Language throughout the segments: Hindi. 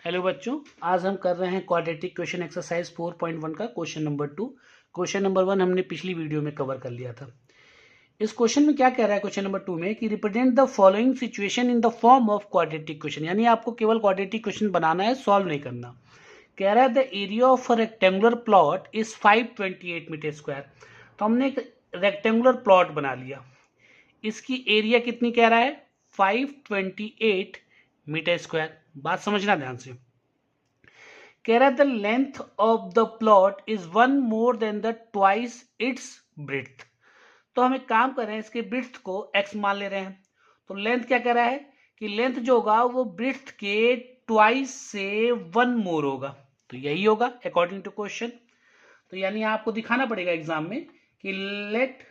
हेलो बच्चों, आज हम कर रहे हैं क्वाड्रेटिक क्वेश्चन एक्सरसाइज 4.1 का क्वेश्चन नंबर 2। क्वेश्चन नंबर 1 हमने पिछली वीडियो में कवर कर लिया था। इस क्वेश्चन में क्या कह रहा है क्वेश्चन नंबर 2 में कि represent the following situation in the form of quadratic question, यानी आपको केवल क्वाड्रेटिक क्वेश्चन बनाना है, सॉल्व नहीं करना। कह रहा है the area of a rectangular plot is 528 metre square. तो हमने एक रेक्टेंगुलर प्लॉट बना लिया, इसकी एरिया कितनी कह रहा है 528 मीटर स्क्वायर। बात समझना ध्यान से। कह रहा है the length of the plot is one more than the twice its breadth. तो हम एक काम कर रहे हैं, इसके ब्रिथ को x मान ले रहे हैं। तो लेंथ क्या कह रहा है कि लेंथ जो होगा वो ब्रिथ के ट्वाइस से वन मोर होगा, तो यही होगा अकॉर्डिंग टू क्वेश्चन। तो यानी आपको दिखाना पड़ेगा एग्जाम में कि let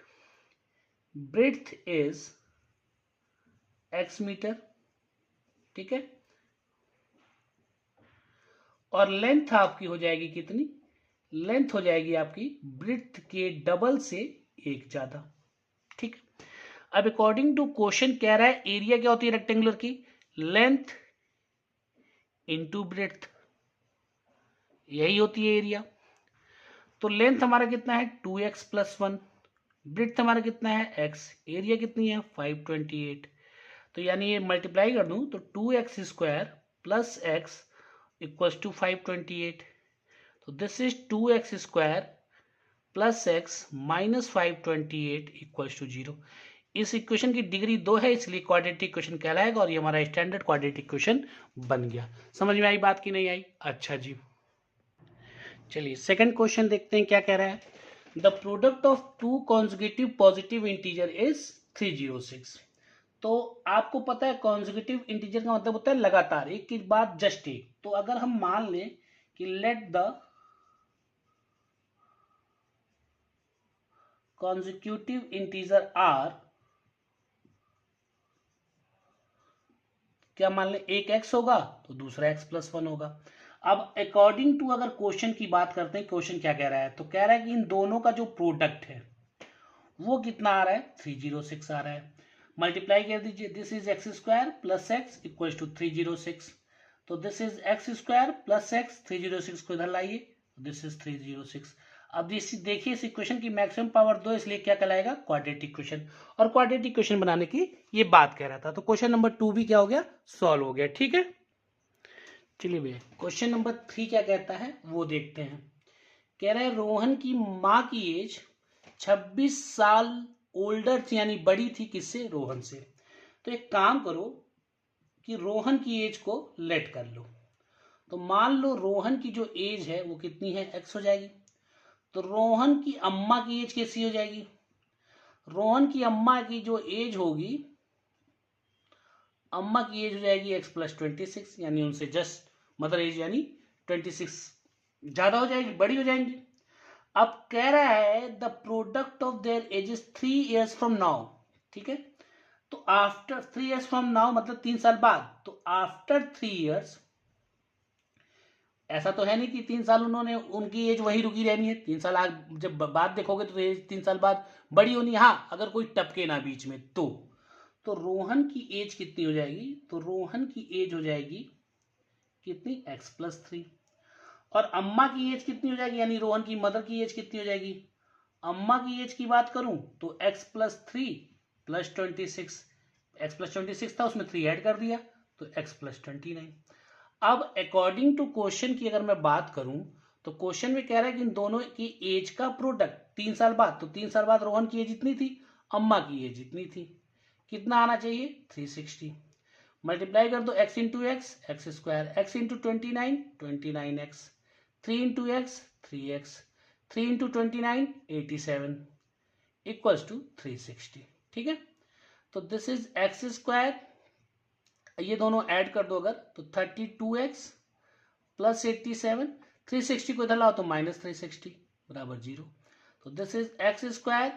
breadth is x metre, ठीक है, और लेंथ आपकी हो जाएगी कितनी, लेंथ हो जाएगी आपकी ब्रिथ के डबल से एक ज्यादा, ठीक। अब अकॉर्डिंग टू क्वेश्चन कह रहा है एरिया क्या होती है रेक्टेंगुलर की, लेंथ इनटू ब्रिथ, यही होती है एरिया। तो लेंथ हमारा कितना है 2x प्लस 1, ब्रिथ हमारा कितना है x, एरिया कितनी है 528। तो यानी ये मल्टीप्लाई कर दूं तो 2x square plus x equals to 528। तो this is 2x square plus x minus 528 equals to 0। इस इक्वेशन की डिग्री 2 है, इसलिए क्वाड्रेटिक क्वेश्चन कहलाएगा और ये हमारा स्टैंडर्ड क्वाड्रेटिक क्वेश्चन बन गया। समझ में आई बात की नहीं आई? अच्छा जी, चलिए सेकंड क्वेश्चन देखते हैं क्या कह रहा है। The product of two consecutive positive integer is 306। तो आपको पता है कॉन्जुगेटिव इंटीजर का मतलब होता है लगातार, एक के बाद जस्ट एक। तो अगर हम मान लें कि let the consecutive integer are, क्या मान लें एक x होगा तो दूसरा x प्लस 1 होगा। अब अकॉर्डिंग टू अगर क्वेश्चन की बात करते हैं, क्वेश्चन क्या कह रहा है, तो कह रहा है कि इन दोनों का जो प्रोडक्ट है वो कितना आ रहा है 306 आ रहा है। मल्टीप्लाई कर दीजिए, this is x square plus x equal to 306। तो this is x square plus x, 306 को इधर लाइए, दिस इज 306। अब इस देखिए इस इक्वेशन की मैक्सिमम पावर 2, इसलिए क्या कहलाएगा क्वाड्रेटिक क्वेश्चन। और क्वाड्रेटिक क्वेश्चन बनाने की ये बात कह रहा था। तो क्वेश्चन नंबर 2 भी क्या हो गया, सॉल्व हो गया, ठीक है। चलिए भैया क्वेश्चन नंबर 3 क्या कहता है वो देखते हैं। कह रहे हैं रोहन की माँ की एज 26 साल ओल्डर थी, यानी बड़ी थी किससे, रोहन से। तो एक काम करो कि रोहन की एज को लेट कर लो। तो मान लो रोहन की जो एज है वो कितनी है, एक्स हो जाएगी। तो रोहन की अम्मा की एज कैसी हो जाएगी, रोहन की अम्मा की जो एज होगी, अम्मा की एज हो जाएगी एक्स प्लस 26, यानी उनसे जस्ट मदर एज यानी 26 ज्यादा हो जाएगी, बड़ी हो जाएंगी। अब कह रहा है the product of their edges 3 years from now, ठीक है। तो आफ्टर 3 ईयर्स फ्रॉम नाउ मतलब 3 साल बाद, तो आफ्टर 3 ईयर्स, ऐसा तो है नहीं कि 3 साल उन्होंने उनकी एज वही रुकी रहनी है, 3 साल आगे जब बाद देखोगे तो एज 3 साल बाद बड़ी होनी है। हाँ, अगर कोई टपके ना बीच में तो रोहन की एज कितनी हो जाएगी, तो रोहन की एज हो जाएगी कितनी, एक्स प्लस 3। और अम्मा की एज कितनी हो जाएगी, यानी रोहन की मदर की एज कितनी हो जाएगी, अम्मा की एज की बात करूं तो x plus 3 plus 26, x plus 26 था उसमें 3 ऐड कर दिया तो x प्लस 29। अब अकॉर्डिंग टू क्वेश्चन की अगर मैं बात करूं तो क्वेश्चन में कह रहा है कि इन दोनों की एज का प्रोडक्ट 3 साल बाद, तो 3 साल बाद रोहन की एज इतनी थी, अम्मा की एज इतनी थी, कितना आना चाहिए 360। मल्टीप्लाई कर दो x into x, x square, x into 29, 29x, 3 into x 3x, 3 into 29 87 equals to 360, ठीक है। तो दिस इज एक्स स्क्वायर, ये दोनों ऐड कर दो अगर तो 32x प्लस 87, 360 को इधर लाओ तो माइनस 360 बराबर 0। तो this is x square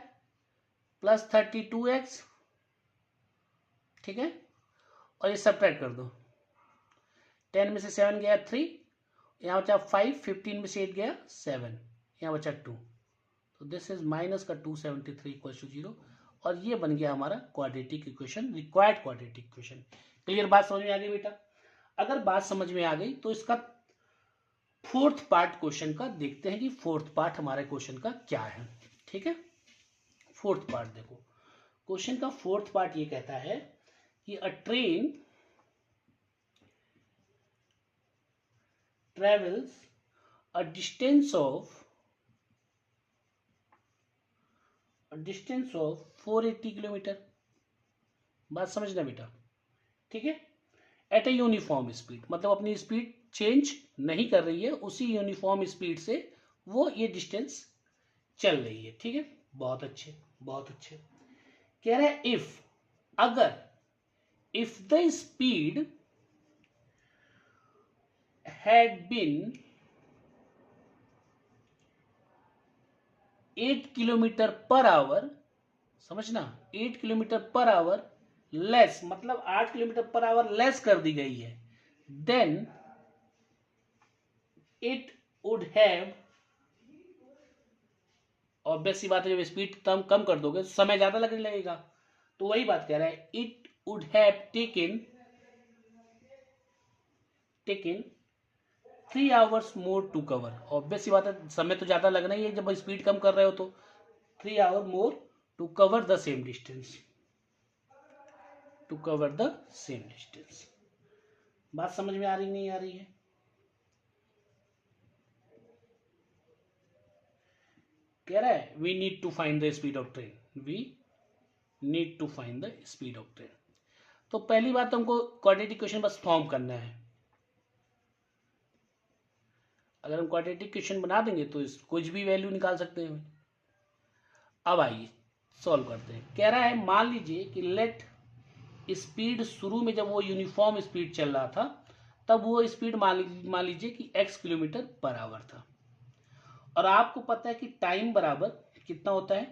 plus 32x, ठीक है, और ये सब्ट्रैक्ट कर दो, 10 में से 7 गया 3, यहाँ बचा 5, 15 में से 8 गया 7, यहाँ बचा 2। तो दिस इज माइनस का 273 इक्वल टू 0, और ये बन गया हमारा quadratic equation, required quadratic equation. Clear बात समझ में आ गई बेटा? अगर बात समझ में आ गई तो इसका फोर्थ पार्ट क्वेश्चन का देखते हैं कि फोर्थ पार्ट हमारे क्वेश्चन का क्या है। ठीक है, फोर्थ पार्ट देखो, क्वेश्चन का फोर्थ पार्ट ये कहता है कि अ train travels a distance of 480 kilometre. बात समझना बेटा, ठीक है, एट ए यूनिफॉर्म स्पीड, मतलब अपनी स्पीड चेंज नहीं कर रही है, उसी यूनिफॉर्म स्पीड से वो ये डिस्टेंस चल रही है। ठीक है, बहुत अच्छे बहुत अच्छे। कह रहा है इफ, अगर, if the speed had been 8 kilometre per hour, समझना 8 किलोमीटर पर आवर लेस, मतलब 8 किलोमीटर पर आवर लेस कर दी गई है, then it would have, obvious सी बात है, जब स्पीड कम कर दोगे तो समय ज्यादा लगने लगेगा, तो वही बात कह रहा है, it would have taken 3 hours more to cover. Obvious सी बात है, समय तो ज्यादा लगना ही है जब स्पीड कम कर रहे हो, तो 3 hour more to cover the same distance, to cover the same distance. बात समझ में आ रही नहीं आ रही है? कह रहा है we need to find the speed of train, we need to find the speed of train. तो पहली बात तो हमको क्वाड्रेटिक क्वेश्चन बस फॉर्म करना है। अगर हम क्वाड्रेटिक क्वेश्चन बना देंगे तो कुछ भी वैल्यू निकाल सकते हैं। अब आइए सॉल्व करते हैं। कह रहा है मान लीजिए कि लेट स्पीड, शुरू में जब वो यूनिफॉर्म स्पीड चल रहा था तब वो स्पीड मान लीजिए कि x किलोमीटर पर आवर था, और आपको पता है कि टाइम बराबर कितना होता है,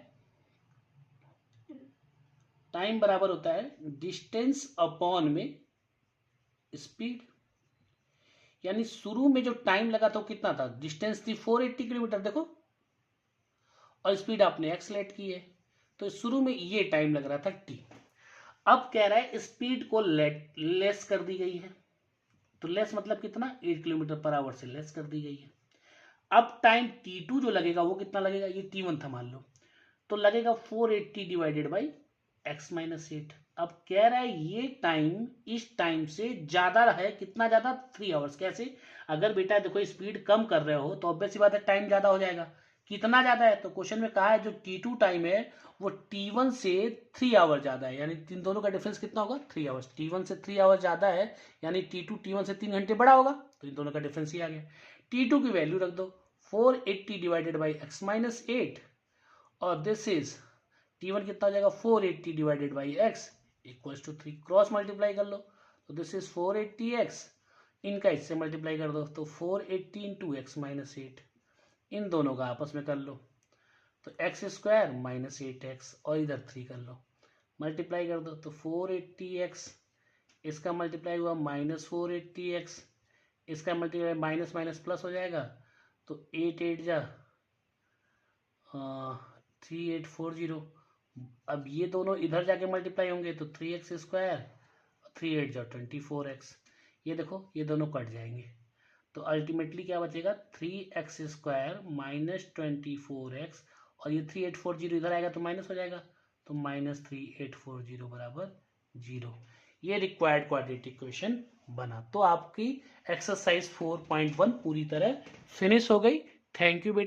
टाइम बराबर होता है डिस्टेंस अपॉन में स्पीड। यानी शुरू में जो टाइम लगा था वो कितना था, डिस्टेंस थी 480 किलोमीटर देखो, और स्पीड आपने एक्स लेट की है, तो शुरू में ये टाइम लग रहा था t। अब कह रहा है स्पीड को लेस कर दी गई है, तो लेस मतलब कितना, 8 किलोमीटर पर आवर से लेस कर दी गई है। अब टाइम t2 जो लगेगा वो कितना लगेगा, ये t1 था मान लो, तो लगेगा 480 डिवाइडेड बाई x माइनस 8। अब कह रहा है ये टाइम इस टाइम से ज्यादा है, कितना ज्यादा, 3 आवर्स। कैसे, अगर बेटा देखो स्पीड कम कर रहे हो तो ऑब्वियस सी बात है टाइम ज्यादा हो जाएगा। कितना ज्यादा है, तो क्वेश्चन में कहा है जो t2 टाइम है वो t1 से 3 आवर ज्यादा है, यानी इन दोनों का डिफरेंस कितना होगा, 3 आवर्स। t1 से 3 आवर ज्यादा है, यानी t2 t1 से 3 घंटे बड़ा होगा, तो इन दोनों का डिफरेंस ही आ गया। t2 की वैल्यू रख दो 480 डिवाइडेड बाई x माइनस 8, और दिस इज t1 कितना हो जाएगा, 480 divided by x equals to 3। Cross multiply कर लो, तो दिस इज 480x, इनका इससे मल्टीप्लाई कर दो तो 480 इंटू एक्स माइनस 8, इन दोनों का आपस में कर लो तो एक्स स्क्वायर माइनस 8x, और इधर 3 कर लो, मल्टीप्लाई कर दो तो 480x, इसका मल्टीप्लाई हुआ माइनस 480x, इसका मल्टीप्लाई माइनस माइनस प्लस हो जाएगा, तो 8 8 जा 3840। अब ये दोनों इधर जाके मल्टीप्लाई होंगे तो 3x स्क्वायर, 3 8 जा 24x, ये देखो ये दोनों कट जाएंगे, तो अल्टीमेटली क्या बचेगा, 3x स्क्वायर माइनस 24x, और ये 3840 इधर आएगा तो माइनस हो जाएगा, तो माइनस 3840 बराबर 0। ये रिक्वायर्ड क्वाड्रेटिक क्वेश्चन बना। तो आपकी एक्सरसाइज 4.1 पूरी तरह फिनिश हो गई। थैंक यू बेटा।